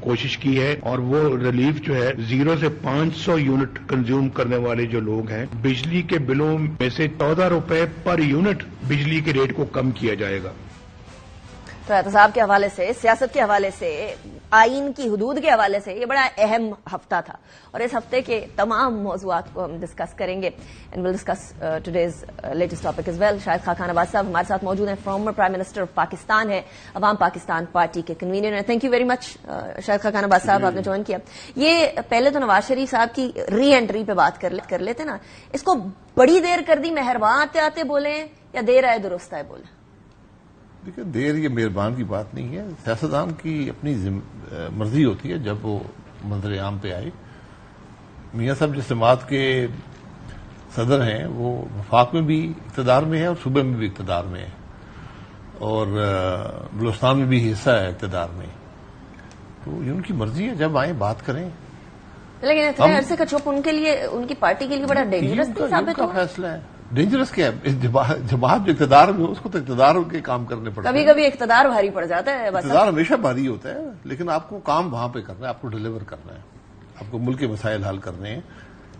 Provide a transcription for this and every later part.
کوشش کی ہے اور وہ ریلیف جو ہے 0 سے 500 یونٹ کنزیوم کرنے والے جو لوگ ہیں بجلی کے بلوں میں سے 14 روپے پر یونٹ بجلی کے ریٹ کو کم کیا جائے گا. تو احتساب کے حوالے سے، سیاست کے حوالے سے، آئین کی حدود کے حوالے سے یہ بڑا اہم ہفتہ تھا اور اس ہفتے کے تمام موضوعات کو ہم ڈسکس کریں گے. And will discuss today's latest topic as well. Shahid Khaqan Abbas sahab ہمارے ساتھ موجود ہیں، former prime minister of Pakistan ہے، عوام پاکستان پارٹی کے کنوینر ہیں. Thank you very much Shahid Khaqan Abbas sahab, آپ نے جوائن کیا. یہ پہلے تو نواز شریف صاحب کی ری انٹری پہ بات کر لیتے نا، اس کو بڑی دیر کر دی، مہربان آتے آتے بولیں یا دیر آئے درست آئے بولیں؟ دیکھیں، دیر یہ مہربان کی بات نہیں ہے. سیاستدان کی اپنی مرضی ہوتی ہے جب وہ منظر عام پہ آئے. میاں صاحب جس جماعت کے صدر ہیں وہ وفاق میں بھی اقتدار میں ہے اور صوبے میں بھی اقتدار میں ہے اور بلوچستان میں بھی حصہ ہے اقتدار میں. تو یہ ان کی مرضی ہے، جب آئیں بات کریں. لیکن اتنے عرصے کا چپ ان کے لیے، ان کی پارٹی کے لیے بڑا ڈینجرس نہیں ثابت ہوا؟ فیصلہ ہے. ڈینجرس کیا ہے؟ جماعت جو اقتدار میں ہو اس کو تو اقتدار کے کام کرنے پڑتے ہیں. کبھی کبھی اقتدار بھاری پڑ جاتا ہے. اقتدار ہمیشہ بھاری ہوتا ہے، لیکن آپ کو کام وہاں پہ کرنا ہے، آپ کو ڈیلیور کرنا ہے، آپ کو ملک کے مسائل حل کرنے ہیں.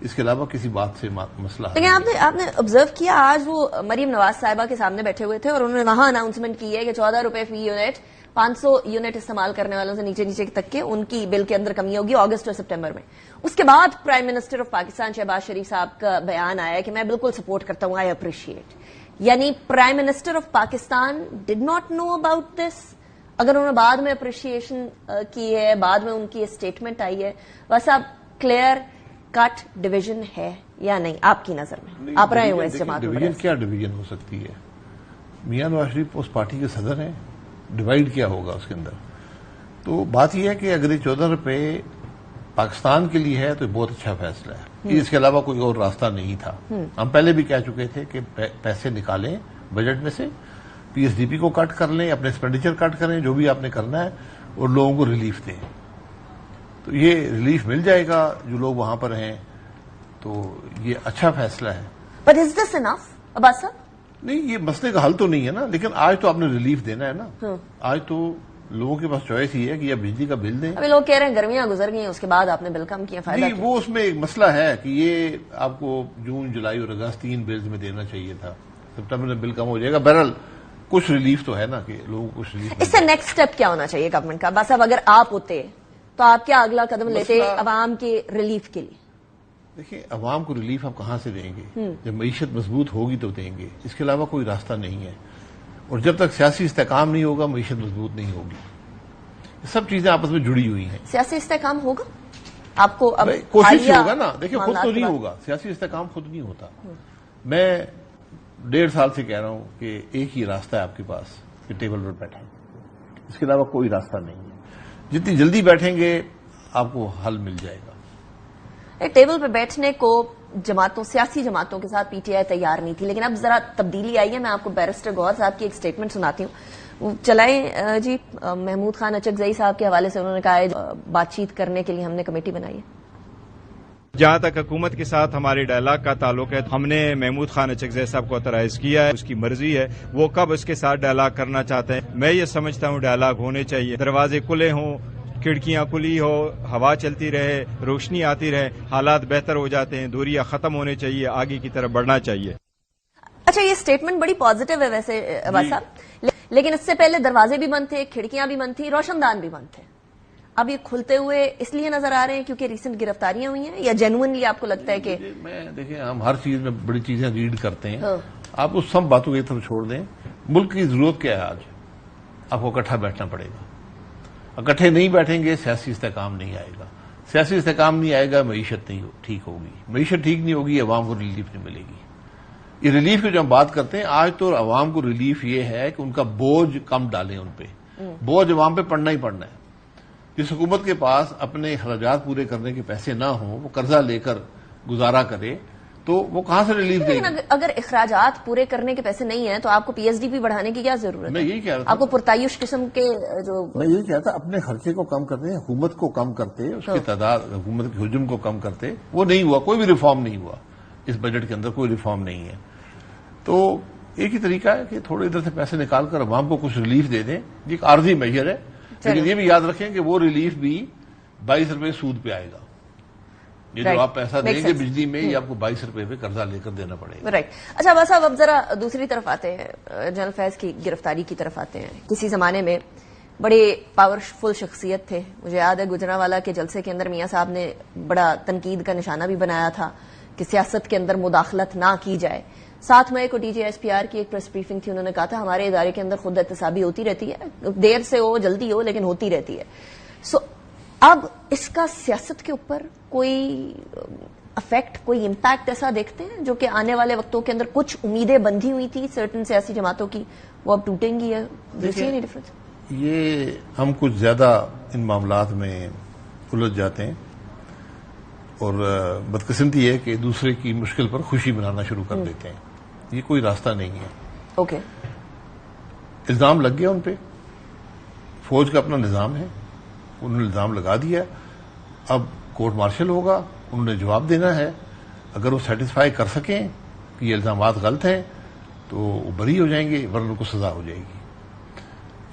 اس کے علاوہ کسی بات سے مسئلہ لیکن آپ نے آبزرو کیا، آج وہ مریم نواز صاحبہ کے سامنے بیٹھے ہوئے تھے اور انہوں نے وہاں اناؤنسمنٹ کی ہے کہ 14 روپے فی یونٹ 500 یونٹ استعمال کرنے والوں سے نیچے تک کے ان کی بل کے اندر کمی ہوگی اگست اور سپٹمبر میں. اس کے بعد prime minister of Pakistan Shahbaz Sharif sahab کا بیان آیا کہ میں بالکل سپورٹ کرتا ہوں، آئی اپریشیٹ. یعنی prime minister of Pakistan did not know about this. اگر انہوں نے بعد میں اپریشیشن کی ہے، بعد میں ان کی اسٹیٹمنٹ آئی ہے، بس اب کلیئر کٹ ڈویژن ہے یا نہیں آپ کی نظر میں؟ آپ رہے ہوئے اس جماعت میں. ڈویژن کیا ڈویژن ہو سکتی ہے؟ میاں نواز شریف اس پارٹی کے صدر ہیں، ڈیوائڈ کیا ہوگا اس کے اندر؟ تو بات یہ ہے کہ اگر یہ 14 روپے پاکستان کے لیے ہے تو یہ بہت اچھا فیصلہ ہے. اس کے علاوہ کوئی اور راستہ نہیں تھا. ہم پہلے بھی کہہ چکے تھے کہ پیسے نکالیں بجٹ میں سے، پی ایس ڈی پی کو کٹ کر لیں، اپنے ایکسپینڈیچر کٹ کریں، جو بھی آپ نے کرنا ہے، اور لوگوں کو ریلیف دیں. تو یہ ریلیف مل جائے گا جو لوگ وہاں پر ہیں، تو یہ اچھا فیصلہ ہے. بٹ از دس انف عباس صاحب؟ نہیں، یہ مسئلے کا حل تو نہیں ہے نا، لیکن آج تو آپ نے ریلیف دینا ہے نا. آج تو لوگوں کے پاس چوائس ہی ہے کہ یا بجلی کا بل دیں. ابھی لوگ کہہ رہے ہیں گرمیاں گزر گئی ہیں، اس کے بعد آپ نے بل کم کیا، فائدہ نہیں، وہ اس میں ایک مسئلہ ہے کہ یہ آپ کو جون، جولائی اور اگست 3 بلز میں دینا چاہیے تھا. سپتمبر میں بل کم ہو جائے گا. بہرحال کچھ ریلیف تو ہے نا کہ لوگوں کو کچھ ریلیف. اس سے نیکسٹ اسٹیپ کیا ہونا چاہیے گورنمنٹ کا؟ بس اب اگر آپ ہوتے تو آپ کیا اگلا قدم لیتے عوام کے ریلیف کے لیے؟ دیکھیں، عوام کو ریلیف ہم کہاں سے دیں گے؟ جب معیشت مضبوط ہوگی تو دیں گے. اس کے علاوہ کوئی راستہ نہیں ہے. اور جب تک سیاسی استحکام نہیں ہوگا معیشت مضبوط نہیں ہوگی. یہ سب چیزیں آپس میں جڑی ہوئی ہیں. سیاسی استحکام ہوگا آپ کو اب کوشش ہوگا نا. دیکھیں، خود تو نہیں ہوگا سیاسی استحکام، خود نہیں ہوتا. میں 1.5 سال سے کہہ رہا ہوں کہ ایک ہی راستہ ہے آپ کے پاس کہ ٹیبل پر بیٹھیں. اس کے علاوہ کوئی راستہ نہیں ہے. جتنی جلدی بیٹھیں گے آپ کو حل مل جائے گا. ٹیبل پہ بیٹھنے کو سیاسی جماعتوں کے ساتھ پی ٹی آئی تیار نہیں تھی، لیکن اب ذرا تبدیلی آئی ہے. میں آپ کو بیرسٹر گوہر صاحب کی ایک سٹیٹمنٹ سناتی ہوں. چلائیں جی. محمود خان اچکزئی صاحب کے حوالے سے انہوں نے کہا ہے بات چیت کرنے کے لیے ہم نے کمیٹی بنائی ہے. جہاں تک حکومت کے ساتھ ہمارے ڈائلاگ کا تعلق ہے، ہم نے محمود خان اچکزئی صاحب کو اترائز کیا ہے. اس کی مرضی ہے وہ کب اس کے ساتھ ڈائلاگ کرنا چاہتے ہیں. میں یہ سمجھتا ہوں ڈائلاگ ہونے چاہیے، دروازے کھلے ہوں، کھڑکیاں کھلی ہو، ہوا چلتی رہے، روشنی آتی رہے، حالات بہتر ہو جاتے ہیں. دوریاں ختم ہونے چاہیے، آگے کی طرف بڑھنا چاہیے. اچھا، یہ سٹیٹمنٹ بڑی پازیٹیو ہے ویسے عباس صاحب، لیکن اس سے پہلے دروازے بھی بند تھے، کھڑکیاں بھی بند تھیں، روشن دان بھی بند تھے. اب یہ کھلتے ہوئے اس لیے نظر آ رہے ہیں کیونکہ ریسنٹ گرفتاریاں ہوئی ہیں، یا جینوئنلی آپ کو لگتا ہے کہ دیکھیں، ہم ہر چیز میں بڑی چیزیں ریڈ کرتے ہیں. آپ اس سب باتوں کو ایک طرف چھوڑ دیں. ملک کی ضرورت کیا ہے آج؟ آپ کو اکٹھا بیٹھنا پڑے گا. اکٹھے نہیں بیٹھیں گے سیاسی استحکام نہیں آئے گا. سیاسی استحکام نہیں آئے گا معیشت نہیں ٹھیک ہوگی. معیشت ٹھیک نہیں ہوگی، عوام کو ریلیف نہیں ملے گی. یہ ریلیف کی جو ہم بات کرتے ہیں آج، تو عوام کو ریلیف یہ ہے کہ ان کا بوجھ کم ڈالیں. ان پہ بوجھ عوام پہ پڑنا ہی پڑنا ہے. جس حکومت کے پاس اپنے اخراجات پورے کرنے کے پیسے نہ ہوں، وہ قرضہ لے کر گزارا کرے، تو وہ کہاں سے ریلیف دے گی؟ اگر اخراجات پورے کرنے کے پیسے نہیں ہیں تو آپ کو پی ایس ڈی پی بڑھانے کی کیا ضرورت ہے؟ میں یہی کہہ رہا تھا، آپ کو پرتعیش قسم کے جو میں یہی کہہ رہا تھا، اپنے خرچے کو کم کرتے، حکومت کو کم کرتے، اس کی تعداد، حکومت کے حجم کو کم کرتے. وہ نہیں ہوا. کوئی بھی ریفارم نہیں ہوا. اس بجٹ کے اندر کوئی ریفارم نہیں ہے. تو ایک ہی طریقہ ہے کہ تھوڑے ادھر سے پیسے نکال کر عوام کو کچھ ریلیف دے دیں. یہ ایک عارضی میجر ہے. لیکن یہ بھی یاد رکھیں کہ وہ ریلیف بھی 22 روپے سود پہ آئے گا. یہ جو آپ پیسہ دیں گے بجلی میں یہ آپ کو 22 روپے پہ قرضہ لے کر دینا پڑے گا. رائٹ. اچھا بس اب ذرا دوسری طرف آتے ہیں, جنرل فیض کی گرفتاری کی طرف آتے ہیں. کسی زمانے میں بڑے پاورفل شخصیت تھے. مجھے یاد ہے گجرانوالا کے جلسے کے اندر میاں صاحب نے بڑا تنقید کا نشانہ بھی بنایا تھا کہ سیاست کے اندر مداخلت نہ کی جائے. 7 مئی کو DGSPR کی ایک پریس بریفنگ تھی, انہوں نے کہا تھا ہمارے ادارے کے اندر خود احتسابی ہوتی رہتی ہے, دیر سے ہو جلدی ہو لیکن ہوتی رہتی ہے. سو اب اس کا سیاست کے اوپر کوئی افیکٹ, کوئی امپیکٹ ایسا دیکھتے ہیں جو کہ آنے والے وقتوں کے اندر کچھ امیدیں بندھی ہوئی تھی سرٹن سیاسی جماعتوں کی, وہ اب ٹوٹیں گی؟ نہیں ڈفرنس. یہ ہم کچھ زیادہ ان معاملات میں الجھ جاتے ہیں اور بدقسمتی ہے کہ دوسرے کی مشکل پر خوشی منانا شروع کر دیتے ہیں. یہ کوئی راستہ نہیں ہے. اوکے. الزام لگ گیا ان پہ, فوج کا اپنا نظام ہے, انہوں نے الزام لگا دیا. اب کورٹ مارشل ہوگا, انہوں نے جواب دینا ہے. اگر وہ سیٹسفائی کر سکیں کہ یہ الزامات غلط ہیں تو وہ بری ہو جائیں گے, ورنہ ان کو سزا ہو جائے گی.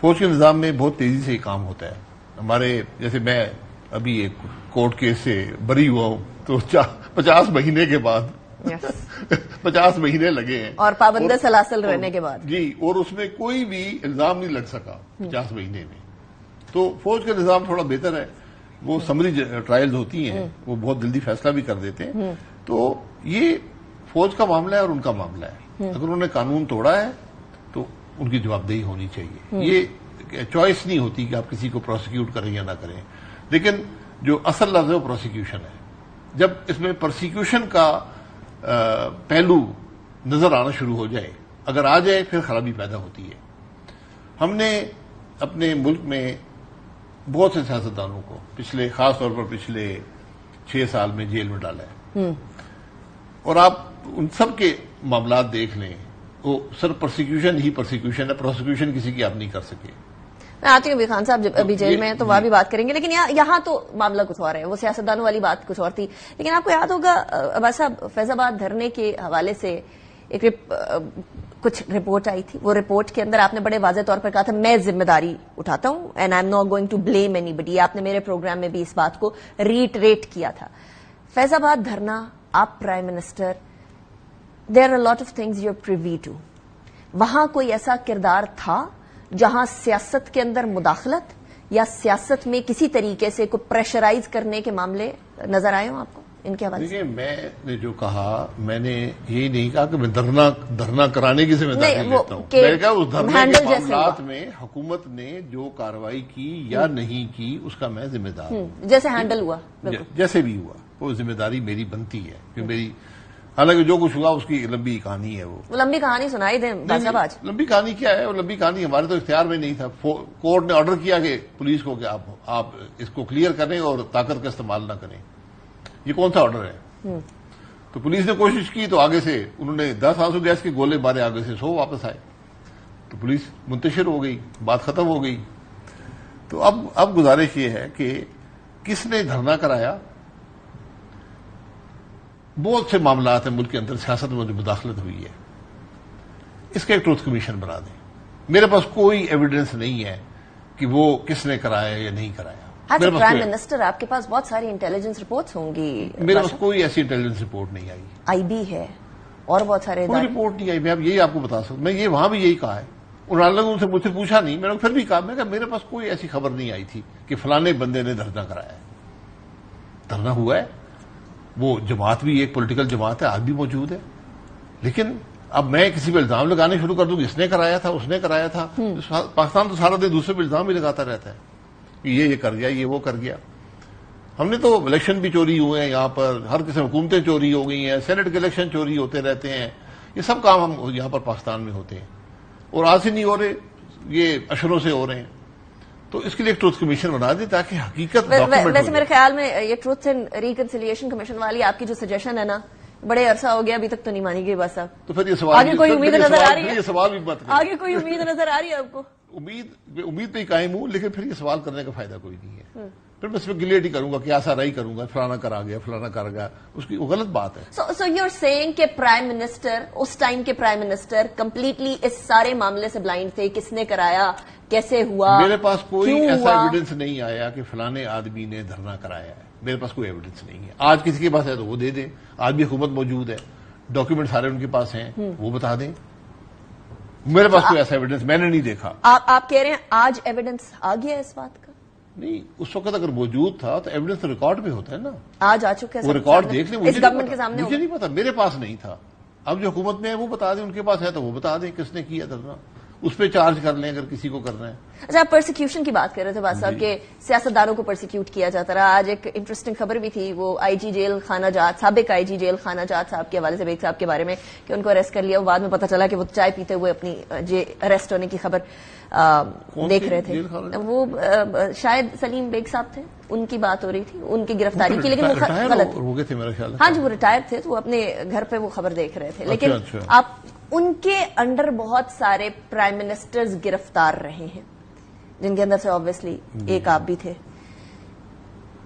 فوج کے نظام میں بہت تیزی سے یہ کام ہوتا ہے. ہمارے جیسے میں ابھی ایک کورٹ کیس سے بری ہوا ہوں تو 50 مہینے کے بعد 50 مہینے لگے ہیں, اور پابند سلاسل رہنے کے بعد. جی, اور اس میں کوئی بھی الزام نہیں لگ سکا 50 مہینے میں. تو فوج کا نظام تھوڑا بہتر ہے, وہ سمری ٹرائلز ہوتی ہیں, وہ بہت جلدی فیصلہ بھی کر دیتے ہیں. تو یہ فوج کا معاملہ ہے اور ان کا معاملہ ہے. اگر انہوں نے قانون توڑا ہے تو ان کی جواب دہی ہونی چاہیے. یہ چوائس نہیں ہوتی کہ آپ کسی کو پروسیکیوٹ کریں یا نہ کریں. لیکن جو اصل لفظ ہے وہ پروسیکیوشن ہے. جب اس میں پروسیکیوشن کا پہلو نظر آنا شروع ہو جائے, اگر آ جائے, پھر خرابی پیدا ہوتی ہے. ہم نے اپنے ملک میں بہت سے سیاستدانوں کو خاص طور پر پچھلے 6 سال میں جیل میں ڈالا ہے, اور آپ ان سب کے معاملات دیکھ لیں, وہ صرف پرسیکیوشن ہی پرسیکیوشن ہے. پروسیکیوشن کسی کی آپ نہیں کر سکے. میں آتی ہوں خان صاحب, جب ابھی جیل میں ہیں تو وہاں بھی بات کریں گے, لیکن یہاں تو معاملہ کچھ اور ہے. وہ سیاستدانوں والی بات کچھ اور تھی. لیکن آپ کو یاد ہوگا عباس صاحب, فیض آباد دھرنے کے حوالے سے ایک کچھ رپورٹ آئی تھی. وہ رپورٹ کے اندر آپ نے بڑے واضح طور پر کہا تھا میں ذمہ داری اٹھاتا ہوں, and I am not going to blame anybody. آپ نے میرے پروگرام میں بھی اس بات کو ریٹریٹ کیا تھا. فیض آباد دھرنا, آپ prime minister, there are lot of things you are privy to. وہاں کوئی ایسا کردار تھا جہاں سیاست کے اندر مداخلت یا سیاست میں کسی طریقے سے کوئی پریشرائز کرنے کے معاملے نظر آئے ہوں آپ کو ان کے حوالے سے؟ دیکھیے, میں نے جو کہا, میں نے یہی نہیں کہا کہ میں دھرنا کرانے کی ذمہ داری لیتا ہوں. میں نے کہا اس دھرنے کے معاملات میں حکومت نے جو کارروائی کی یا نہیں کی اس کا میں ذمہ دار ہوں. جیسے ہینڈل ہوا, جیسے بھی ہوا, وہ ذمہ داری میری بنتی ہے. کہ میری, حالانکہ جو کچھ ہوا اس کی لمبی کہانی ہے. وہ لمبی کہانی سنائی دیں صاحب آج. لمبی کہانی کیا ہے؟ وہ لمبی کہانی ہمارے تو اختیار میں نہیں تھا. کورٹ نے آرڈر کیا کہ پولیس کو کہ آپ اس کو کلیئر کریں اور طاقت کا استعمال نہ کریں. یہ کون سا آرڈر ہے؟ تو پولیس نے کوشش کی تو آگے سے انہوں نے 10 آنسو گیس کے گولے مارے, آگے سے 100 واپس آئے. تو پولیس منتشر ہو گئی, بات ختم ہو گئی. تو اب گزارش یہ ہے کہ کس نے دھرنا کرایا؟ بہت سے معاملات ہیں ملک کے اندر سیاست میں جو مداخلت ہوئی ہے, اس کا ایک ٹروتھ کمیشن بنا دیں. میرے پاس کوئی ایویڈنس نہیں ہے کہ وہ کس نے کرایا یا نہیں کرایا. پرائم منسٹر, آپ کے پاس بہت ساری انٹیلیجنس رپورٹس ہوں گی. میرے پاس کوئی ایسی انٹیلیجنس رپورٹ نہیں آئی. آئی بی ہے اور بہت سارے کوئی رپورٹ نہیں آئی. میں اب یہی آپ کو بتا سکتا ہوں, میں یہ وہاں بھی یہی کہا ہے. انہوں نے ان سے مجھ سے پوچھا نہیں, میں نے پھر بھی کہا, میں کہا میرے پاس کوئی ایسی خبر نہیں آئی تھی کہ فلانے بندے نے دھرنا کرایا ہے. دھرنا ہوا ہے, وہ جماعت بھی ایک پولیٹیکل جماعت ہے, آج بھی موجود ہے. لیکن اب میں کسی پہ الزام لگانے شروع کر دوں کہ اس نے کرایا تھا, اس نے کرایا تھا. پاکستان تو سارا دن دوسرے پہ الزام بھی لگاتا رہتا ہے کہ یہ کر گیا, یہ وہ کر گیا. ہم نے تو الیکشن بھی چوری ہوئے ہیں یہاں پر, ہر قسم حکومتیں چوری ہو گئی ہیں, سینٹ کے الیکشن چوری ہوتے رہتے ہیں. یہ سب کام ہم یہاں پر پاکستان میں ہوتے ہیں, اور آج سے نہیں ہو رہے, یہ اشروں سے ہو رہے ہیں. تو اس کے لیے ایک ٹروتھ کمیشن بنا دیں تاکہ حقیقت ڈاکیومنٹ. ویسے میرے خیال میں یہ ٹروتھ اینڈ ریکنسیلیشن کمیشن والی آپ کی جو سجیشن ہے نا, بڑے عرصہ ہو گیا ابھی تک تو نہیں مانی گئی. بس اب تو پھر یہ سوال, آگے کوئی امید نظر آ رہی ہے؟ یہ سوال بھی مت کریں. آگے کوئی امید نظر آ رہی ہے آپ کو؟ امید پہ ہی قائم ہوں, لیکن پھر یہ سوال کرنے کا فائدہ کوئی نہیں ہے. پھر میں اسپیکولیٹ ہی کروں گا، کیا سارا ہی کروں گا، فلانا کرا گیا، فلانا کر گیا، اس کی وہ غلط بات ہے. سو یو آر سیئنگ کہ پرائم منسٹر، اس ٹائم کے پرائم منسٹر کمپلیٹلی اس سارے معاملے سے بلائنڈ تھے، کس نے کرایا، کیسے ہوا، میرے پاس کوئی کیوں ایسا ہوا؟ ایویڈنس نہیں آیا کہ فلانے آدمی نے دھرنا کرایا ہے. میرے پاس کوئی ایویڈنس نہیں ہے. آج کسی کے پاس ہے تو وہ دے دیں، آج بھی حکومت موجود ہے، ڈاکیومنٹ سارے ان کے پاس ہیں، وہ بتا دیں. میرے پاس کوئی ایسا ایویڈنس میں نے نہیں دیکھا. آپ کہہ رہے ہیں آج ایویڈنس آ گیا اس بات کا؟ نہیں، اس وقت اگر موجود تھا تو ایویڈنس تو ریکارڈ پہ ہوتا ہے نا. آج آ چکا ہے وہ ریکارڈ دیکھ لیں. اس گورنمنٹ کے سامنے مجھے نہیں پتا، میرے پاس نہیں تھا. اب جو حکومت میں ہے وہ بتا دیں، ان کے پاس ہے تو وہ بتا دیں کس نے کیا دھرنا، اس پہ چارج کر لیں اگر کسی کو کرنا ہے. اچھا، آپ پرسیکیوشن کی بات کر رہے تھے بات صاحب کہ سیاستدانوں کو پرسیکیوٹ کیا جاتا رہا. آج ایک انٹرسٹنگ خبر بھی تھی، وہ آئی جی جیل خانہ جات، سابق آئی جی جیل خانہ جات صاحب کے حوالے سے، بیگ صاحب کے بارے میں کہ ان کو اریسٹ کر لیا. بعد میں پتا چلا کہ وہ چائے پیتے ہوئے اپنی اریسٹ ہونے کی خبر دیکھ رہے تھے. وہ شاید سلیم بیگ صاحب تھے، ان کی بات ہو رہی تھی، ان کی گرفتاری کی، لیکن وہ غلط ہو گئے تھے میرا خیال. ہاں جی، وہ ریٹائر تھے تو وہ اپنے گھر پہ وہ خبر دیکھ رہے تھے. لیکن آپ ان کے انڈر بہت سارے پرائم منسٹرز گرفتار رہے ہیں، جن کے اندر سے آبویسلی ایک آپ بھی تھے.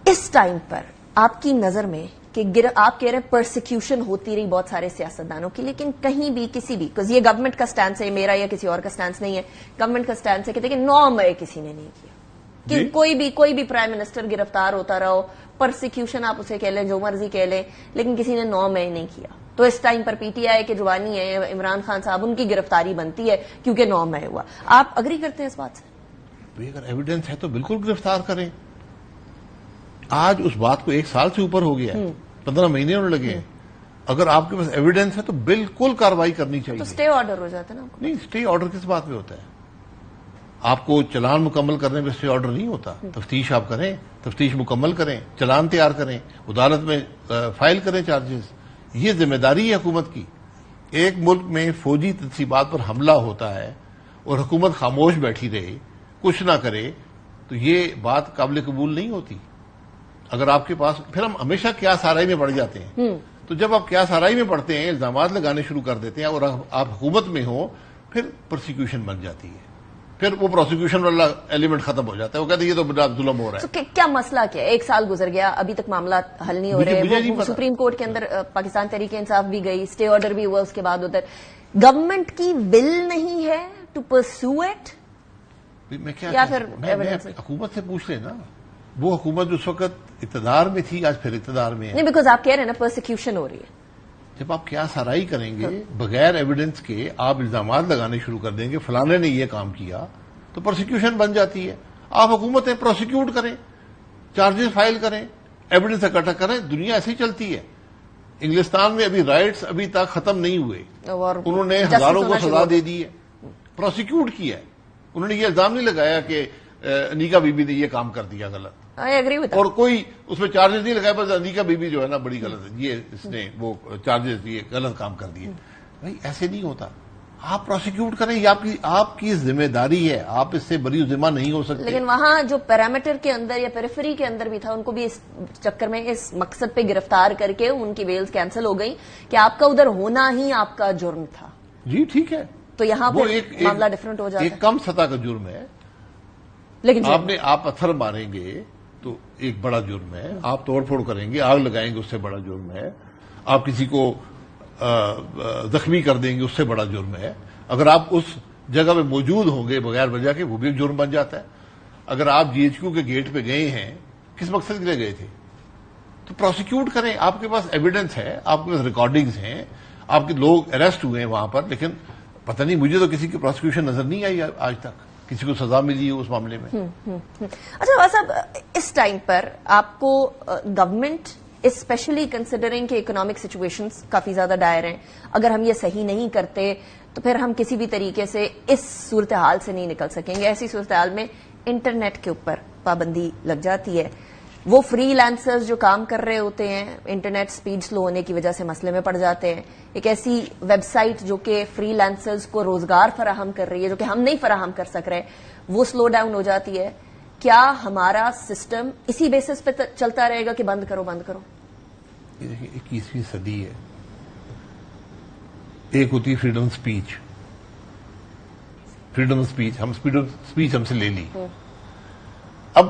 اس ٹائم پر آپ کی نظر میں کہ آپ کہہ رہے ہیں پرسیکیوشن ہوتی رہی بہت سارے سیاستدانوں کی، لیکن کہیں بھی کسی بھی، یہ گورنمنٹ کا سٹینس ہے، میرا یا کسی اور کا سٹینس نہیں ہے، گورنمنٹ کا سٹینس ہے کہ دیکھیں 9 مئی کسی نے نہیں کیا کہ کوئی بھی پرائم منسٹر گرفتار ہوتا رہو، پرسیکیوشن آپ اسے کہہ لیں جو مرضی کہہ لیں، لیکن کسی نے 9 مئی نہیں کیا. تو اس time per P T I کے جوانی ہے، عمران خان صاحب، ان کی گرفتاری بنتی ہے کیونکہ 9 مئی ہوا. آپ اگری کرتے ہیں اس بات سے؟ اگر ایویڈنس ہے تو بالکل گرفتار کریں. آج اس بات کو 1 سال سے اوپر ہو گیا ہے، 15 مہینے ہونے لگے ہیں. اگر آپ کے پاس ایویڈنس ہے تو بالکل کاروائی کرنی چاہیے. تو اسٹے آرڈر ہو جاتا ہے نا. نہیں، اسٹے آرڈر کس بات پہ ہوتا ہے؟ آپ کو چلان مکمل کرنے میں اسٹے آرڈر نہیں ہوتا. تفتیش آپ کریں، تفتیش مکمل کریں، چلان تیار کریں، عدالت میں فائل کریں چارجز. یہ ذمہ داری ہے حکومت کی. ایک ملک میں فوجی تنصیبات پر حملہ ہوتا ہے اور حکومت خاموش بیٹھی رہے، کچھ نہ کرے، تو یہ بات قابل قبول نہیں ہوتی. اگر آپ کے پاس، پھر ہم ہمیشہ قیاس آرائی میں پڑ جاتے ہیں. تو جب آپ قیاس آرائی میں پڑھتے ہیں، الزامات لگانے شروع کر دیتے ہیں اور آپ حکومت میں ہوں، پھر پرسیکیوشن بن جاتی ہے. پھر وہ پروسیکیوشن والا ایلیمنٹ ختم ہو جاتا ہے. وہ کہتے ہیں یہ تو بڑا ظلم ہو رہا ہے. تو کیا مسئلہ کیا ہے؟ 1 سال گزر گیا، ابھی تک معاملات حل نہیں ہو رہے. سپریم کورٹ کے اندر پاکستان تحریک انصاف بھی گئی، اسٹے آرڈر بھی ہوا، اس کے بعد ادھر گورنمنٹ کی ول نہیں ہے ٹو پرسو اٹ، یا پھر حکومت سے پوچھ لیں نا. وہ حکومت جو اس وقت اقتدار میں تھی آج پھر اقتدار میں ہے. نہیں، بیکاز آپ کہہ رہے ہیں نا پرسیکیوشن ہو رہی ہے. جب آپ قیاس آرائی کریں گے بغیر ایویڈنس کے، آپ الزامات لگانے شروع کر دیں گے فلانے نے یہ کام کیا، تو پروسیکیوشن بن جاتی ہے. آپ حکومتیں پروسیکیوٹ کریں، چارجز فائل کریں، ایویڈنس اکٹھا کریں. دنیا ایسی چلتی ہے. انگلستان میں ابھی رائٹس ابھی تک ختم نہیں ہوئے، انہوں نے ہزاروں کو سزا دے دی ہے، پروسیکیوٹ کیا ہے. انہوں نے یہ الزام نہیں لگایا کہ انیکا بی بی نے یہ کام کر دیا غلط، اور کوئی اس میں چارجز نہیں لگایا، بس انیکا بی بی جو ہے نا بڑی غلط ہے، یہ اس نے وہ چارجز دیے، غلط کام کر دیے. بھائی ایسے نہیں ہوتا. آپ پروسیکیوٹ کریں، یہ آپ کی ذمہ داری ہے، آپ اس سے بری ذمہ نہیں ہو سکتے. لیکن وہاں جو پیرامیٹر کے اندر یا پیریفری کے اندر بھی تھا، ان کو بھی اس چکر میں اس مقصد پہ گرفتار کر کے ان کی بیلز کینسل ہو گئی کہ آپ کا ادھر ہونا ہی آپ کا جرم تھا. جی ٹھیک ہے، تو یہاں پر معاملہ ڈفرنٹ ہو جاتا ہے. ایک کم سطح کا جرم ہے. لیکن آپ پتھر ماریں گے تو ایک بڑا جرم ہے، آپ توڑ پھوڑ کریں گے، آگ لگائیں گے، اس سے بڑا جرم ہے. آپ کسی کو زخمی کر دیں گے، اس سے بڑا جرم ہے. اگر آپ اس جگہ پہ موجود ہوں گے بغیر وجہ کے، وہ بھی ایک جرم بن جاتا ہے. اگر آپ جی ایچ کیو کے گیٹ پہ گئے ہیں، کس مقصد کے لیے گئے تھے؟ تو پروسیکیوٹ کریں. آپ کے پاس ایویڈنس ہے، آپ کے پاس ریکارڈنگز ہیں، آپ کے لوگ اریسٹ ہوئے ہیں وہاں پر، لیکن پتہ نہیں، مجھے تو کسی کی پروسیکیوشن نظر نہیں آئی آج تک، کسی کو سزا ملی ہو اس معاملے میں. اچھا صاحب، اس ٹائم پر آپ کو گورنمنٹ اسپیشلی کنسیڈرنگ کہ اکنامک سچویشنز کافی زیادہ ڈائر ہیں، اگر ہم یہ صحیح نہیں کرتے تو پھر ہم کسی بھی طریقے سے اس صورتحال سے نہیں نکل سکیں گے. ایسی صورتحال میں انٹرنیٹ کے اوپر پابندی لگ جاتی ہے. وہ فری لانسرز جو کام کر رہے ہوتے ہیں، انٹرنیٹ سپیڈ سلو ہونے کی وجہ سے مسئلے میں پڑ جاتے ہیں. ایک ایسی ویب سائٹ جو کہ فری لانسرز کو روزگار فراہم کر رہی ہے، جو کہ ہم نہیں فراہم کر سک رہے، وہ سلو ڈاؤن ہو جاتی ہے. کیا ہمارا سسٹم اسی بیسس پہ چلتا رہے گا کہ بند کرو بند کرو؟ 21ویں صدی ہے. ایک ہوتی ہے فریڈم اسپیچ. فریڈم اسپیچ ہم سے لے لی. اب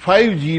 5G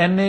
NA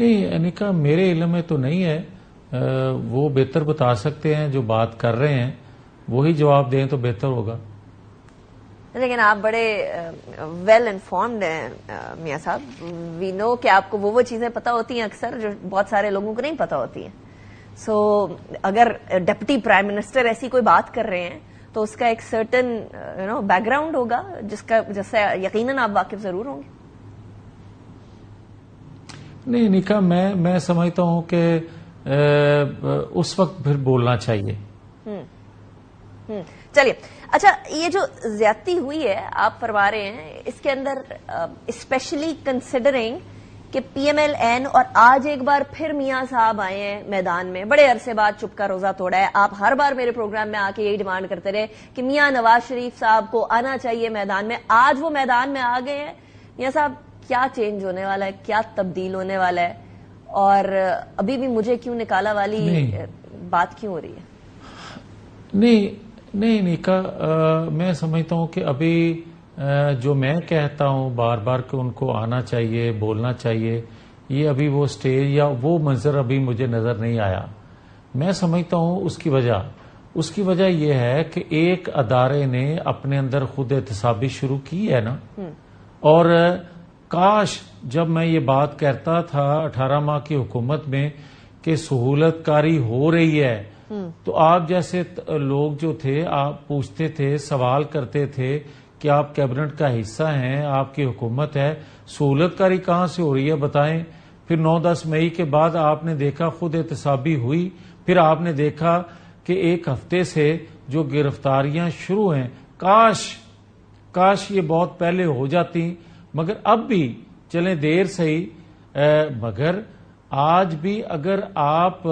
نہیں انیکا میرے علم میں تو نہیں ہے، وہ بہتر بتا سکتے ہیں، جو بات کر رہے ہیں وہی جواب دیں تو بہتر ہوگا. لیکن آپ بڑے ویل انفارمڈ ہیں میاں صاحب. وی نو کہ آپ کو وہ چیزیں پتہ ہوتی ہیں اکثر جو بہت سارے لوگوں کو نہیں پتہ ہوتی ہیں. سو اگر ڈپٹی پرائم منسٹر ایسی کوئی بات کر رہے ہیں تو اس کا ایک سرٹن بیک گراؤنڈ ہوگا جس سے یقیناً آپ واقف ضرور ہوں گے. نہیں نکا، میں سمجھتا ہوں کہ اس وقت پھر بولنا چاہیے. چلیے اچھا، یہ جو زیادتی ہوئی ہے آپ فرما رہے ہیں، اس کے اندر اسپیشلی کنسیڈرنگ کہ پی ایم ایل این اور آج ایک بار پھر میاں صاحب آئے ہیں میدان میں، بڑے عرصے بعد چپ کا روزہ توڑا ہے. آپ ہر بار میرے پروگرام میں آ کے یہی ڈیمانڈ کرتے رہے کہ میاں نواز شریف صاحب کو آنا چاہیے میدان میں. آج وہ میدان میں آ گئے ہیں. میاں صاحب کیا چینج ہونے والا ہے، کیا تبدیل ہونے والا ہے، اور ابھی بھی مجھے کیوں نکالا والی بات کیوں ہو رہی ہے؟ نہیں نیکا، میں سمجھتا ہوں کہ ابھی جو میں کہتا ہوں بار بار کہ ان کو آنا چاہیے، بولنا چاہیے، یہ ابھی وہ سٹیج یا وہ منظر ابھی مجھے نظر نہیں آیا. میں سمجھتا ہوں اس کی وجہ یہ ہے کہ ایک ادارے نے اپنے اندر خود احتسابی شروع کی ہے نا. اور کاش جب میں یہ بات کہتا تھا 18 ماہ کی حکومت میں کہ سہولت کاری ہو رہی ہے، تو آپ جیسے لوگ جو تھے آپ پوچھتے تھے، سوال کرتے تھے کہ آپ کیبنٹ کا حصہ ہیں، آپ کی حکومت ہے، سہولت کاری کہاں سے ہو رہی ہے بتائیں. پھر 9-10 مئی کے بعد آپ نے دیکھا خود احتسابی ہوئی. پھر آپ نے دیکھا کہ ایک ہفتے سے جو گرفتاریاں شروع ہیں، کاش یہ بہت پہلے ہو جاتی، مگر اب بھی چلیں دیر صحیح، مگر آج بھی اگر آپ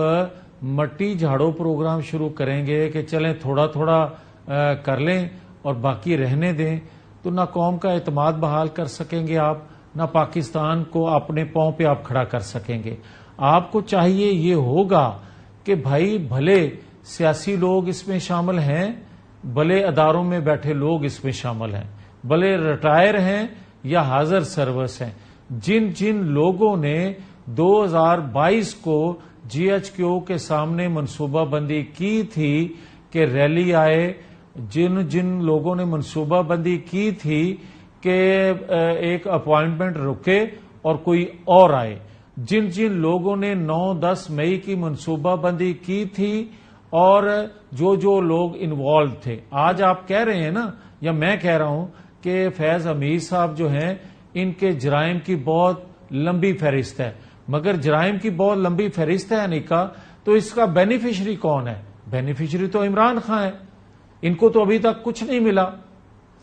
مٹی جھاڑو پروگرام شروع کریں گے کہ چلیں تھوڑا تھوڑا کر لیں اور باقی رہنے دیں، تو نہ قوم کا اعتماد بحال کر سکیں گے آپ، نہ پاکستان کو اپنے پاؤں پہ آپ کھڑا کر سکیں گے. آپ کو چاہیے یہ ہوگا کہ بھائی بھلے سیاسی لوگ اس میں شامل ہیں، بھلے اداروں میں بیٹھے لوگ اس میں شامل ہیں، بھلے ریٹائر ہیں یا حاضر سروس ہیں، جن لوگوں نے 2022 کو جی ایچ کیو کے سامنے منصوبہ بندی کی تھی کہ ریلی آئے، جن لوگوں نے منصوبہ بندی کی تھی کہ ایک اپوائنٹمنٹ رکے اور کوئی اور آئے، جن لوگوں نے 9-10 مئی کی منصوبہ بندی کی تھی، اور جو لوگ انوالو تھے. آج آپ کہہ رہے ہیں نا، یا میں کہہ رہا ہوں کہ فیض حمید صاحب جو ہیں ان کے جرائم کی بہت لمبی فہرست ہے، مگر جرائم کی بہت لمبی فہرست ہے نکا، تو اس کا بینیفیشری کون ہے؟ بینیفیشری تو عمران خان ہے. ان کو تو ابھی تک کچھ نہیں ملا.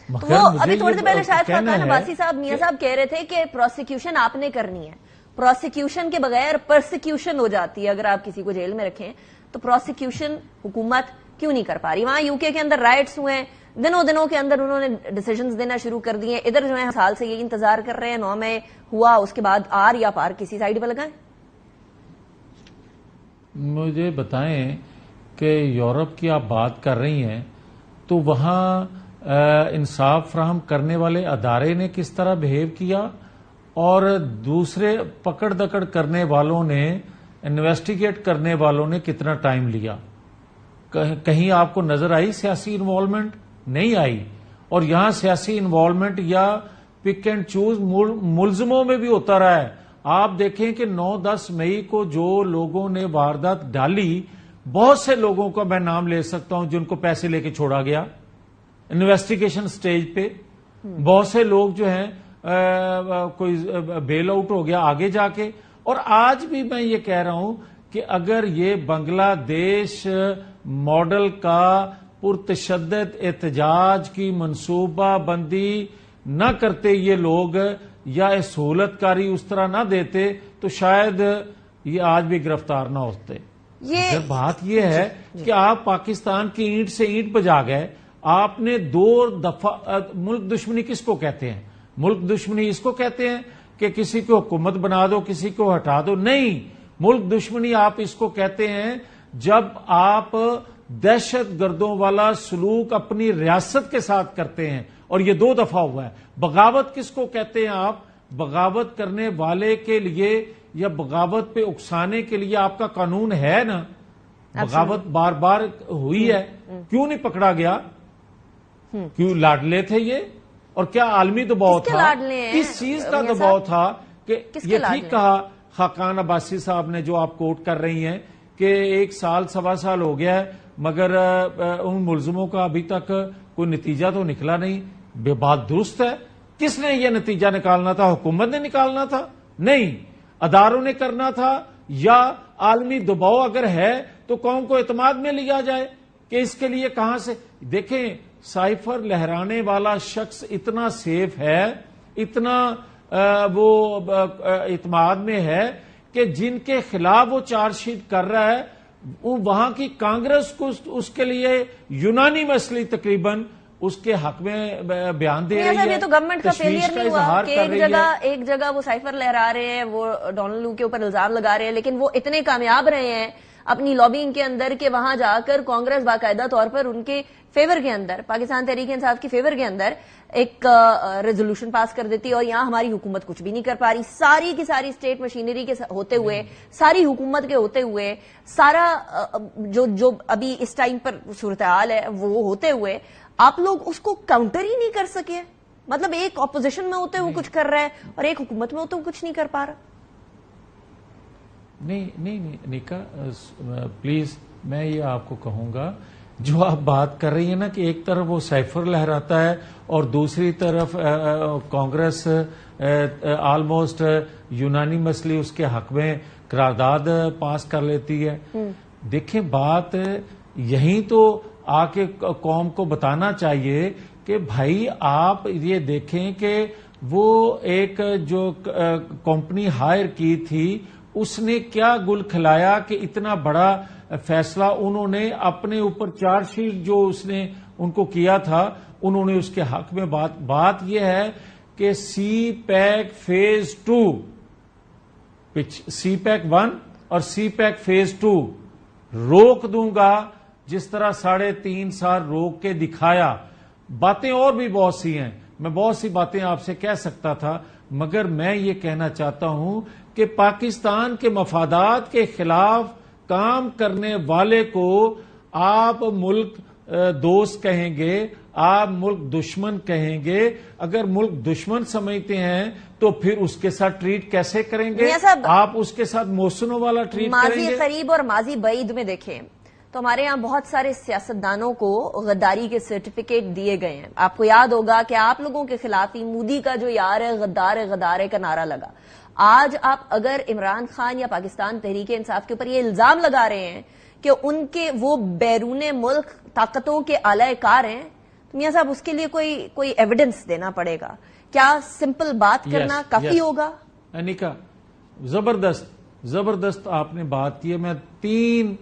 وہ ابھی تھوڑی دیر پہلے شاید خاقان عباسی صاحب میاں صاحب کہہ رہے تھے کہ پروسیکیوشن آپ نے کرنی ہے، پروسیکیوشن کے بغیر پرسیکیوشن ہو جاتی ہے. اگر آپ کسی کو جیل میں رکھیں تو پروسیکیوشن حکومت کیوں نہیں کر پا رہی؟ وہاں یو کے اندر رائٹس ہوئے ہیں، دنوں کے اندر انہوں نے ڈیسیژنز دینا شروع کر دیے. ادھر جو ہے سال سے یہ انتظار کر رہے ہیں 9 میں ہوا، اس کے بعد آر یا پار کسی سائڈ پہ لگائیں. مجھے بتائیں کہ یورپ کی آپ بات کر رہی ہیں تو وہاں انصاف فراہم کرنے والے ادارے نے کس طرح بہیو کیا، اور دوسرے پکڑ دکڑ کرنے والوں نے، انویسٹیگیٹ کرنے والوں نے کتنا ٹائم لیا؟ کہیں آپ کو نظر آئی سیاسی انوالومنٹ؟ نہیں آئی. اور یہاں سیاسی انوالومنٹ یا پک اینڈ چوز ملزموں میں بھی ہوتا رہا ہے. آپ دیکھیں کہ 9-10 مئی کو جو لوگوں نے واردات ڈالی، بہت سے لوگوں کا میں نام لے سکتا ہوں جن کو پیسے لے کے چھوڑا گیا انویسٹیگیشن سٹیج پہ. بہت سے لوگ جو ہیں کوئی بیل آؤٹ ہو گیا آگے جا کے. اور آج بھی میں یہ کہہ رہا ہوں کہ اگر یہ بنگلہ دیش ماڈل کا پرتشدد احتجاج کی منصوبہ بندی نہ کرتے یہ لوگ، یا سہولت کاری اس طرح نہ دیتے، تو شاید یہ آج بھی گرفتار نہ ہوتے. بات یہ ہے کہ آپ پاکستان کی اینٹ سے اینٹ بجا گئے. آپ نے 2 دفعہ ملک دشمنی کس کو کہتے ہیں؟ ملک دشمنی اس کو کہتے ہیں کہ کسی کو حکومت بنا دو، کسی کو ہٹا دو. نہیں، ملک دشمنی آپ اس کو کہتے ہیں جب آپ دہشت گردوں والا سلوک اپنی ریاست کے ساتھ کرتے ہیں، اور یہ 2 دفعہ ہوا ہے. بغاوت کس کو کہتے ہیں آپ؟ بغاوت کرنے والے کے لیے یا بغاوت پہ اکسانے کے لیے آپ کا قانون ہے نا. بغاوت بار بار ہوئی ہے, کیوں نہیں پکڑا گیا؟ کیوں لاڈلے تھے یہ؟ اور کیا عالمی دباؤ تھا؟ کس چیز کا دباؤ تھا؟ کہ یہ ٹھیک کہا خاقان عباسی صاحب نے جو آپ کوٹ کر رہی ہیں کہ 1 سال 1.25 سال ہو گیا ہے مگر ان ملزموں کا ابھی تک کوئی نتیجہ تو نکلا نہیں. بے بات درست ہے. کس نے یہ نتیجہ نکالنا تھا؟ حکومت نے نکالنا تھا؟ نہیں, اداروں نے کرنا تھا. یا عالمی دباؤ اگر ہے تو قوم کو اعتماد میں لیا جائے کہ اس کے لیے کہاں سے. دیکھیں سائفر لہرانے والا شخص اتنا سیف ہے, اتنا وہ اعتماد میں ہے کہ جن کے خلاف وہ چارج شیٹ کر رہا ہے وہاں کی کانگریس کو اس کے لیے یونانی مسئلہ تقریباً اس کے حق میں بیان دے رہی ہے. یہ تو گورنمنٹ کا فیلئر نہیں ہوا کہ ایک جگہ وہ سائفر لہرا رہے ہیں, وہ ڈونلڈ لو کے اوپر الزام لگا رہے ہیں, لیکن وہ اتنے کامیاب رہے ہیں اپنی لابینگ کے اندر کہ وہاں جا کر کانگریس باقاعدہ طور پر ان کے فیور کے اندر, پاکستان تحریک انصاف کی فیور کے اندر ایک ریزولوشن پاس کر دیتی ہے. اور یہاں ہماری حکومت کچھ بھی نہیں کر پا رہی. ساری کی ساری اسٹیٹ مشینری کے ہوتے ہوئے, ساری حکومت کے ہوتے ہوئے, سارا جو ابھی اس ٹائم پر صورتحال ہے وہ ہوتے ہوئے آپ لوگ اس کو کاؤنٹر ہی نہیں کر سکے. مطلب ایک اپوزیشن میں ہوتے ہوئے کچھ کر رہا ہے اور ایک حکومت میں ہوتے ہوئے کچھ نہیں کر پا رہا. نہیں نیکا پلیز, میں یہ آپ کو کہوں گا جو آپ بات کر رہی ہیں نا کہ ایک طرف وہ سائفر لہراتا ہے اور دوسری طرف کانگریس آلموسٹ یونانی مسئلے اس کے حق میں قرارداد پاس کر لیتی ہے. دیکھیں بات یہیں تو آ کے قوم کو بتانا چاہیے کہ بھائی آپ یہ دیکھیں کہ وہ ایک جو کمپنی ہائر کی تھی اس نے کیا گل کھلایا کہ اتنا بڑا فیصلہ انہوں نے اپنے اوپر چارج شیٹ جو اس نے ان کو کیا تھا انہوں نے اس کے حق میں بات یہ ہے کہ سی پیک فیز 2 سی پیک 1 اور سی پیک فیز 2 روک دوں گا جس طرح 3.5 سال روک کے دکھایا. باتیں اور بھی بہت سی ہیں, میں بہت سی باتیں آپ سے کہہ سکتا تھا, مگر میں یہ کہنا چاہتا ہوں کہ پاکستان کے مفادات کے خلاف کام کرنے والے کو آپ ملک دوست کہیں گے, آپ ملک دشمن کہیں گے. اگر ملک دشمن سمجھتے ہیں تو پھر اس کے ساتھ ٹریٹ کیسے کریں گے؟ آپ اس کے ساتھ موسنوں والا ٹریٹ کریں گے. ماضی قریب اور ماضی بعید میں دیکھیں تو ہمارے یہاں بہت سارے سیاستدانوں کو غداری کے سرٹیفکیٹ دیے گئے ہیں. آپ کو یاد ہوگا کہ آپ لوگوں کے خلاف ہی مودی کا جو یار ہے غدار ہے کا نعرہ لگا. آج آپ اگر عمران خان یا پاکستان تحریک انصاف کے اوپر یہ الزام لگا رہے ہیں کہ ان کے وہ بیرون ملک طاقتوں کے اعلی کار ہیں تو میاں صاحب اس کے لیے کوئی ایویڈنس دینا پڑے گا. کیا سمپل بات کرنا کافی ہوگا؟ انیکا زبردست آپ نے بات کی ہے. میں 3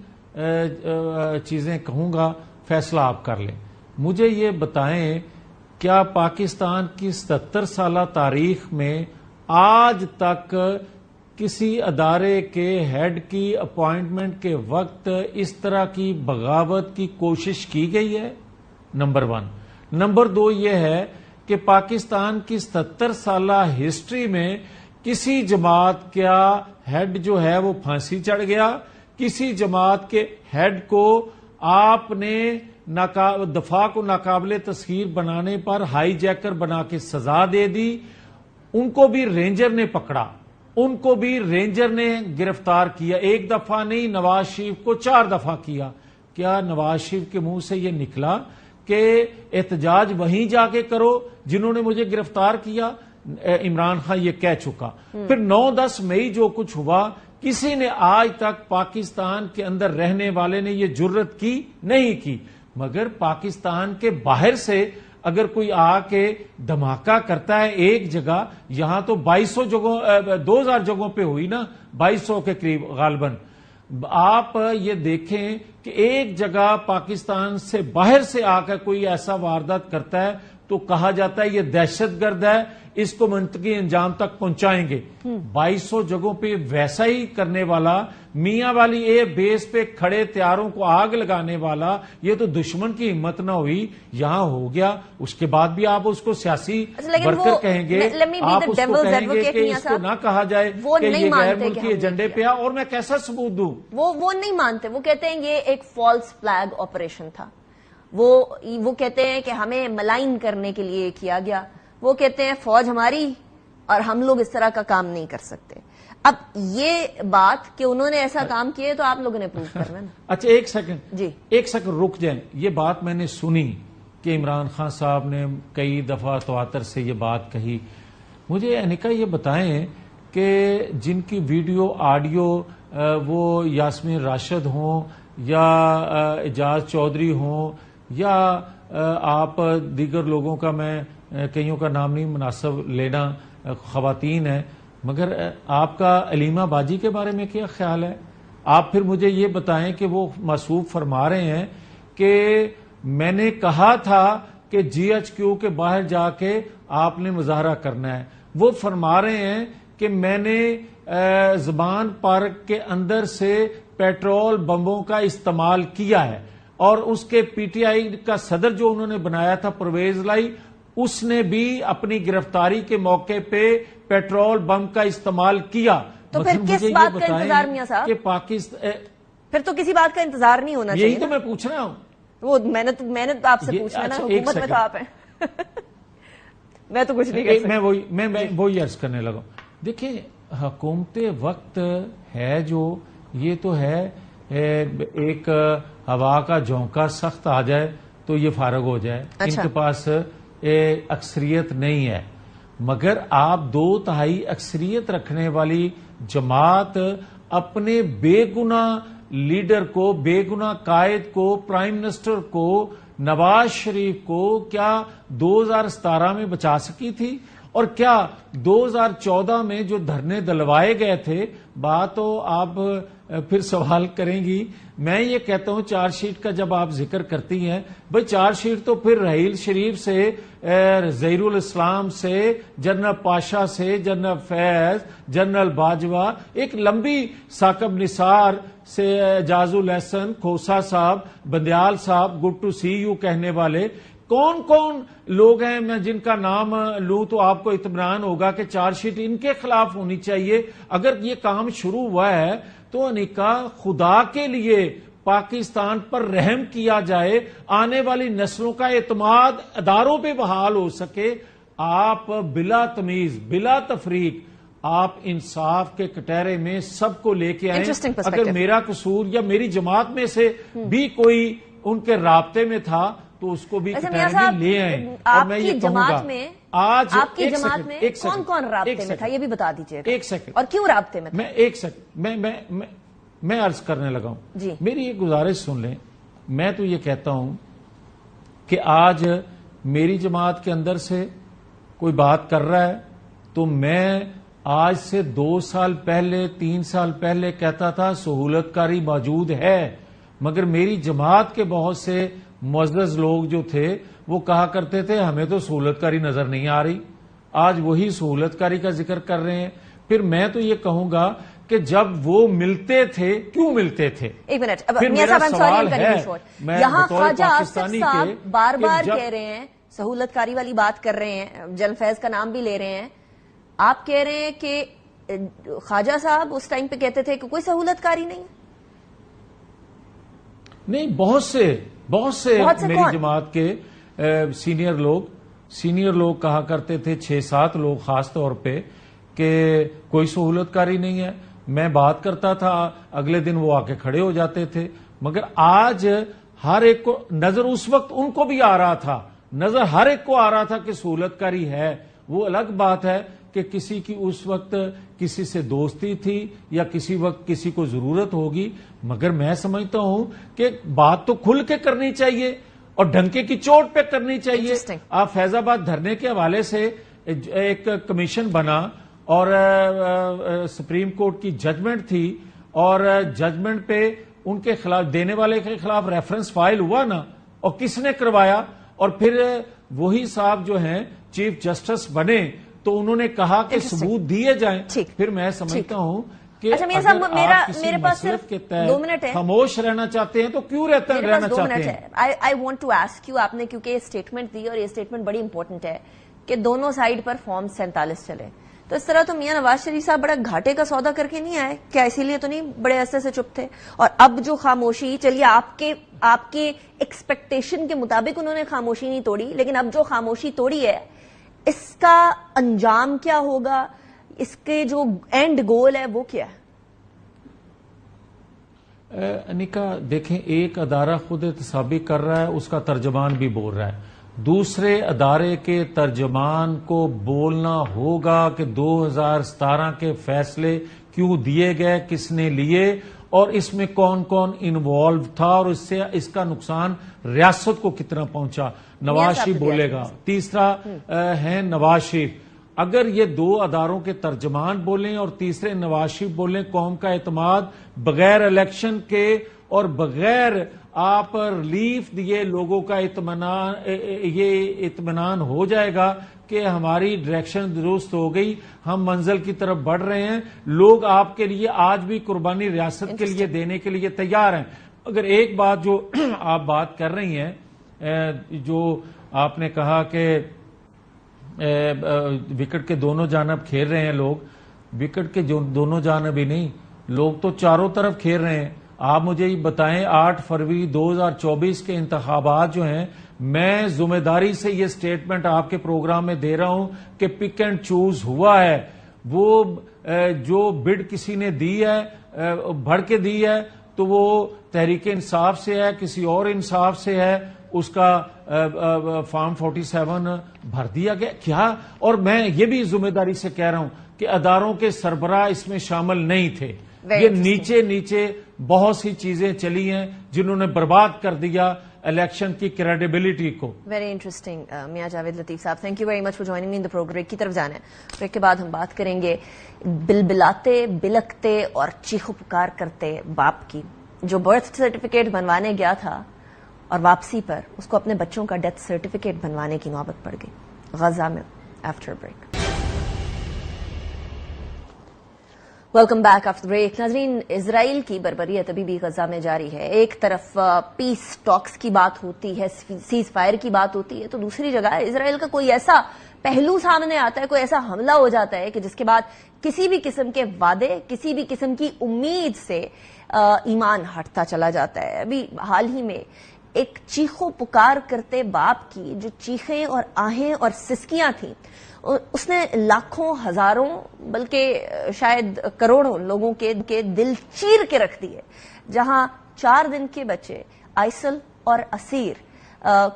چیزیں کہوں گا, فیصلہ آپ کر لیں. مجھے یہ بتائیں کیا پاکستان کی 77 سالہ تاریخ میں آج تک کسی ادارے کے ہیڈ کی اپوائنٹمنٹ کے وقت اس طرح کی بغاوت کی کوشش کی گئی ہے؟ نمبر 1. نمبر 2 یہ ہے کہ پاکستان کی 77 سالہ ہسٹری میں کسی جماعت کا ہیڈ جو ہے وہ پھانسی چڑھ گیا, کسی جماعت کے ہیڈ کو آپ نے دفاع کو ناقابل تسخیر بنانے پر ہائی جیکر بنا کے سزا دے دی. ان کو بھی رینجر نے پکڑا, ان کو بھی رینجر نے گرفتار کیا. 1 دفعہ نہیں, نواز شریف کو 4 دفعہ کیا. کیا نواز شریف کے منہ سے یہ نکلا کہ احتجاج وہیں جا کے کرو جنہوں نے مجھے گرفتار کیا؟ عمران خان یہ کہہ چکا. پھر 9-10 مئی جو کچھ ہوا, کسی نے آج تک پاکستان کے اندر رہنے والے نے یہ جرت کی نہیں کی. مگر پاکستان کے باہر سے اگر کوئی آ کے دھماکہ کرتا ہے ایک جگہ, یہاں تو 2200 جگہوں 2000 جگہوں پہ ہوئی نا, 2200 کے قریب غالباً. آپ یہ دیکھیں کہ ایک جگہ پاکستان سے باہر سے آ کر کوئی ایسا واردات کرتا ہے تو کہا جاتا ہے یہ دہشت گرد ہے، اس کو منطقی انجام تک پہنچائیں گے۔ 2200 جگہوں پہ ویسا ہی کرنے والا، میاں والی ایئر بیس پہ کھڑے طیاروں کو آگ لگانے والا، یہ تو دشمن کی ہمت نہ ہوئی، یہاں ہو گیا۔ اس کے بعد بھی آپ اس کو سیاسی ورکر کہیں گے، آپ اس کو کہیں گے کہ اس کو نہ کہا جائے کہ یہ غیر ملکی ایجنڈے پہ اور میں کیسا ثبوت دوں؟ وہ نہیں مانتے، وہ کہتے ہیں یہ ایک فالس فلیگ آپریشن تھا، وہ کہتے ہیں کہ ہمیں ملائن کرنے کے لیے کیا گیا، وہ کہتے ہیں فوج ہماری اور ہم لوگ اس طرح کا کام نہیں کر سکتے۔ اب یہ بات کہ انہوں نے ایسا کام کیا تو آپ لوگوں نے پروف کرنا نا۔ اچھا ایک سیکنڈ جی ایک سیکنڈ رک جائیں، یہ بات میں نے سنی کہ عمران خان صاحب نے کئی دفعہ تواتر سے یہ بات کہی۔ مجھے انیکا یہ بتائیں کہ جن کی ویڈیو آڈیو وہ یاسمین راشد ہوں یا اعجاز چودھری ہوں یا آپ دیگر لوگوں کا، میں کئیوں کا نام نہیں مناسب لینا، خواتین ہیں، مگر آپ کا علیمہ باجی کے بارے میں کیا خیال ہے؟ آپ پھر مجھے یہ بتائیں کہ وہ موصوف فرما رہے ہیں کہ میں نے کہا تھا کہ جی ایچ کیو کے باہر جا کے آپ نے مظاہرہ کرنا ہے، وہ فرما رہے ہیں کہ میں نے زبان پارک کے اندر سے پیٹرول بمبوں کا استعمال کیا ہے، اور اس کے پی ٹی آئی کا صدر جو انہوں نے بنایا تھا پرویز لائی، اس نے بھی اپنی گرفتاری کے موقع پہ پیٹرول بم کا استعمال کیا۔ تو پھر کس بات کا انتظار میاں صاحب؟ کہ پاکستان پھر تو کسی بات کا انتظار نہیں ہونا چاہیے۔ یہی تو میں پوچھ رہا ہوں، وہ میں نے تو آپ سے پوچھنا نا، حکومت میں تو آپ ہیں۔ میں تو کچھ نہیں کر سکتا۔ میں وہی عرض کرنے لگا، دیکھیں حکومت وقت ہے جو، یہ تو ہے ایک ہوا کا جھونکا سخت آ جائے تو یہ فارغ ہو جائے، ان کے پاس اکثریت نہیں ہے، مگر آپ 2/3 اکثریت رکھنے والی جماعت اپنے بے گناہ لیڈر کو، بے گناہ قائد کو، پرائم منسٹر کو، نواز شریف کو کیا 2017 میں بچا سکی تھی؟ اور کیا 2014 میں جو دھرنے دلوائے گئے تھے، بات تو آپ پھر سوال کریں گی، میں یہ کہتا ہوں چارج شیٹ کا جب آپ ذکر کرتی ہیں، بھئی چارج شیٹ تو پھر رحیل شریف سے، ظہیر الاسلام سے، جنرل پاشا سے، جنرل فیض، جنرل باجوہ، ایک لمبی ثاقب نثار سے، اعجاز الحسن، کھوسا صاحب، بندیال صاحب، گڈ ٹو سی یو کہنے والے، کون کون لوگ ہیں میں جن کا نام لوں تو آپ کو اطمینان ہوگا کہ چارج شیٹ ان کے خلاف ہونی چاہیے۔ اگر یہ کام شروع ہوا ہے تو انیکا خدا کے لیے پاکستان پر رحم کیا جائے، آنے والی نسلوں کا اعتماد اداروں پہ بحال ہو سکے۔ آپ بلا تمیز، بلا تفریق، آپ انصاف کے کٹہرے میں سب کو لے کے آئیں۔ اگر میرا قصور یا میری جماعت میں سے بھی کوئی ان کے رابطے میں تھا تو اس کو بھی کٹہرے میں لے آئیں۔ اور میں یہ کہوں گا آج آپ کی جماعت میں کون کون رابطے میں تھا یہ بھی بتا دیجیے گا، ایک سیکنڈ، اور کیوں رابطے میں تھا؟ میں ایک سیکنڈ میں عرض کرنے لگا ہوں جی، میری یہ گزارش سن لیں۔ میں تو یہ کہتا ہوں کہ آج میری جماعت کے اندر سے کوئی بات کر رہا ہے تو میں آج سے 2 سال پہلے، 3 سال پہلے کہتا تھا سہولت کاری موجود ہے، مگر میری جماعت کے بہت سے معزز لوگ جو تھے وہ کہا کرتے تھے ہمیں تو سہولت کاری نظر نہیں آ رہی، آج وہی سہولت کاری کا ذکر کر رہے ہیں۔ پھر میں تو یہ کہوں گا کہ جب وہ ملتے تھے کیوں ملتے تھے؟ ایک منٹ، میاں صاحب سوال ہے، یہاں خواجہ آصف صاحب بار بار کہہ رہے ہیں، سہولت کاری والی بات کر رہے ہیں، جنرل فیض کا نام بھی لے رہے ہیں، آپ کہہ رہے ہیں کہ خواجہ صاحب اس ٹائم پہ کہتے تھے کہ کوئی سہولت کاری نہیں ہے؟ نہیں، بہت سے میری جماعت کے سینئر لوگ کہا کرتے تھے، 6-7 لوگ خاص طور پہ، کہ کوئی سہولت کاری نہیں ہے۔ میں بات کرتا تھا، اگلے دن وہ آ کے کھڑے ہو جاتے تھے، مگر آج ہر ایک کو نظر، اس وقت ان کو بھی آ رہا تھا، نظر ہر ایک کو آ رہا تھا کہ سہولت کاری ہے۔ وہ الگ بات ہے کہ کسی کی اس وقت کسی سے دوستی تھی یا کسی وقت کسی کو ضرورت ہوگی، مگر میں سمجھتا ہوں کہ بات تو کھل کے کرنی چاہیے اور ڈھنکے کی چوٹ پہ کرنی چاہیے۔ آپ فیض آباد دھرنے کے حوالے سے ایک کمیشن بنا اور سپریم کورٹ کی ججمنٹ تھی، اور ججمنٹ پہ ان کے خلاف دینے والے کے خلاف ریفرنس فائل ہوا نا, اور کس نے کروایا, اور پھر وہی صاحب جو ہیں چیف جسٹس بنے تو انہوں نے کہا کہ ثبوت دیے جائیں. پھر میں سمجھتا ہوں کہ اچھا میاں صاحب, میرے پاس صرف کے 2 منٹ ہے, خاموش رہنا چاہتے ہیں تو کیوں رہنا چاہتے ہیں؟ I want to ask you, آپ نے کیونکہ یہ اسٹیٹمنٹ دی اور یہ اسٹیٹمنٹ بڑی امپورٹنٹ ہے کہ دونوں سائڈ پر فارم 47 چلے, تو اس طرح تو میاں نواز شریف صاحب بڑا گھاٹے کا سودا کر کے نہیں آئے کیا؟ اسی لیے تو نہیں بڑے عرصے سے چپ تھے, اور اب جو خاموشی, چلیے آپ کے ایکسپیکٹیشن کے مطابق انہوں نے خاموشی نہیں توڑی, لیکن اب جو خاموشی توڑی ہے اس کا انجام کیا ہوگا, اس کے جو اینڈ گول ہے وہ کیا ہے؟ انیکا دیکھیں, ایک ادارہ خود احتسابی کر رہا ہے, اس کا ترجمان بھی بول رہا ہے, دوسرے ادارے کے ترجمان کو بولنا ہوگا کہ 2017 کے فیصلے کیوں دیے گئے, کس نے لیے, اور اس میں کون کون انوالو تھا, اور اس سے اس کا نقصان ریاست کو کتنا پہنچا. نواز شریف بولے گا. تیسرا ہے نواز شریف. اگر یہ 2 اداروں کے ترجمان بولیں اور تیسرے نواز شریف بولیں, قوم کا اعتماد بغیر الیکشن کے اور بغیر آپ ریلیف دیے لوگوں کا اطمینان ہو جائے گا کہ ہماری ڈائریکشن درست ہو گئی, ہم منزل کی طرف بڑھ رہے ہیں, لوگ آپ کے لیے آج بھی قربانی ریاست کے لیے دینے کے لیے تیار ہیں. اگر ایک بات جو آپ بات کر رہی ہیں, جو آپ نے کہا کہ وکٹ کے دونوں جانب کھیل رہے ہیں لوگ, وکٹ کے دونوں جانب ہی نہیں, لوگ تو چاروں طرف کھیل رہے ہیں. آپ مجھے یہ بتائیں, 8 فروری 2024 کے انتخابات جو ہیں, میں ذمہ داری سے یہ سٹیٹمنٹ آپ کے پروگرام میں دے رہا ہوں کہ پک اینڈ چوز ہوا ہے. وہ جو بڈ کسی نے دی ہے, بڑھ کے دی ہے, تو وہ تحریک انصاف سے ہے, کسی اور انصاف سے ہے, اس کا فارم 47 بھر دیا گیا کیا. اور میں یہ بھی ذمہ داری سے کہہ رہا ہوں کہ اداروں کے سربراہ اس میں شامل نہیں تھے. یہ نیچے بہت سی چیزیں چلی ہیں جنہوں نے برباد کر دیا الیکشن کی کریڈیبلٹی کو. ویری انٹرسٹنگ میاں Javed Latif sahab, thank you very much for joining me in the programme. Break کی طرف جانا ہے, بریک کے بعد ہم بات کریں گے بلبلاتے, بلکتے اور چیخو پکار کرتے باپ کی, جو برتھ سرٹیفکیٹ بنوانے گیا تھا اور واپسی پر اس کو اپنے بچوں کا ڈیتھ سرٹیفکیٹ بنوانے کی نوبت پڑ گئی غزہ میں. After break. Welcome back after break. ناظرین, اسرائیل کی بربریت ابھی بھی غزہ میں جاری ہے. ایک طرف پیس ٹاکس کی بات ہوتی ہے, سیز فائر کی بات ہوتی ہے, تو دوسری جگہ اسرائیل کا کوئی ایسا پہلو سامنے آتا ہے, کوئی ایسا حملہ ہو جاتا ہے کہ جس کے بعد کسی بھی قسم کے وعدے, کسی بھی قسم کی امید سے ایمان ہٹتا چلا جاتا ہے. ابھی حال ہی میں ایک چیخو پکار کرتے باپ کی جو چیخیں اور آہیں اور سسکیاں تھیں, اس نے لاکھوں, ہزاروں, بلکہ شاید کروڑوں لوگوں کے دل چیر کے رکھ دیے. جہاں 4 دن کے بچے آئسل اور اسیر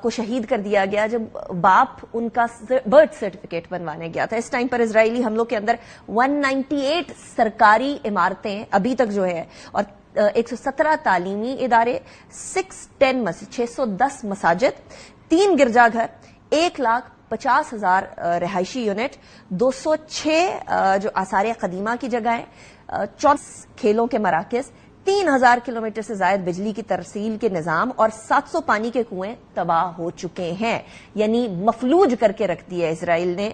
کو شہید کر دیا گیا جب باپ ان کا برتھ سرٹیفکیٹ بنوانے گیا تھا. اس ٹائم پر اسرائیلی حملوں کے اندر 198 سرکاری عمارتیں ابھی تک جو ہے, اور 117 تعلیمی ادارے, 610 مساجد, 3 گرجا گھر, 1,50,000 رہائشی یونٹ, 206 جو آثار قدیمہ کی جگہیں, 34 کھیلوں کے مراکز, 3,000 کلومیٹر سے زائد بجلی کی ترسیل کے نظام اور 700 پانی کے کنویں تباہ ہو چکے ہیں. یعنی مفلوج کر کے رکھ دیا اسرائیل نے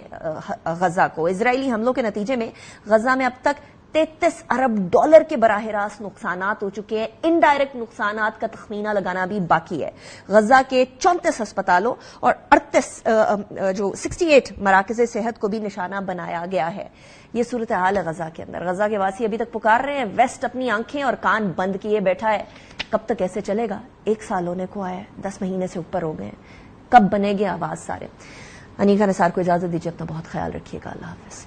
غزہ کو. اسرائیلی حملوں کے نتیجے میں غزہ میں اب تک $33 ارب کے براہ راست نقصانات ہو چکے ہیں. انڈائریکٹ نقصانات کا تخمینہ لگانا بھی باقی ہے. غزہ کے 34 ہسپتالوں اور 68 مراکز صحت کو بھی نشانہ بنایا گیا ہے. یہ صورتحال ہے غزہ کے اندر. غزہ کے واسی ابھی تک پکار رہے ہیں, ویسٹ اپنی آنکھیں اور کان بند کیے بیٹھا ہے. کب تک ایسے چلے گا؟ 1 سال ہونے کو آیا ہے, 10 مہینے سے اوپر ہو گئے ہیں. کب بنے گے آواز سارے؟ انیکا نثار کو اجازت دیجیے, اپنا بہت خیال رکھیے گا. اللہ حافظ.